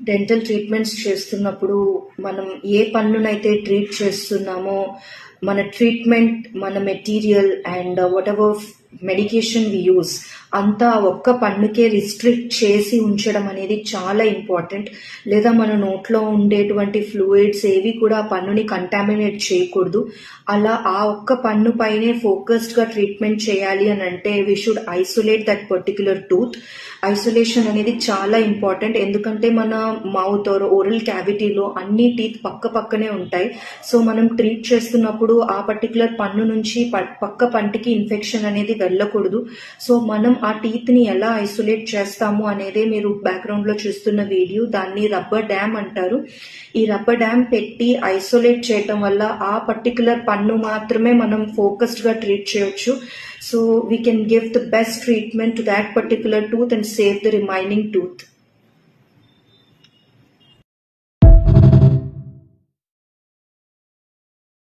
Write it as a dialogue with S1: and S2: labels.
S1: Dental treatments చేస్తున్నప్పుడు మనం ఏ పన్నునైతే treat చేస్తున్నామో మన ట్రీట్మెంట్, మన material and whatever medication we use అంతా ఒక్క పన్నుకే రిస్ట్రిక్ట్ చేసి ఉంచడం అనేది చాలా ఇంపార్టెంట్. లేదా మన నోట్లో ఉండేటువంటి ఫ్లూయిడ్స్ ఏవి కూడా ఆ పన్నుని కంటామినేట్ చేయకూడదు. అలా ఆ ఒక్క పన్ను పైనే ఫోకస్డ్గా ట్రీట్మెంట్ చేయాలి అని అంటే we should isolate that particular tooth. Isolation అనేది చాలా ఇంపార్టెంట్, ఎందుకంటే మన మౌత్ ఆర్ ఓరల్ క్యావిటీలో అన్ని టీత్ పక్కనే ఉంటాయి. సో మనం ట్రీట్ చేస్తున్నప్పుడు ఆ పర్టికులర్ పన్ను నుంచి పక్క పంటికి ఇన్ఫెక్షన్ అనేది వెళ్ళకూడదు. సో మనం ఆ టీత్ని ఎలా ఐసోలేట్ చేస్తాము అనేదే మీరు బ్యాక్గ్రౌండ్లో చూస్తున్న వీడియో. దాన్ని రబ్బర్ డ్యామ్ అంటారు. ఈ రబ్బర్ డ్యామ్ పెట్టి ఐసోలేట్ చేయటం వల్ల ఆ పర్టికులర్ పన్ను మాత్రమే మనం ఫోకస్డ్గా ట్రీట్ చేయొచ్చు. So we can give the best treatment to that particular tooth and save the remaining tooth.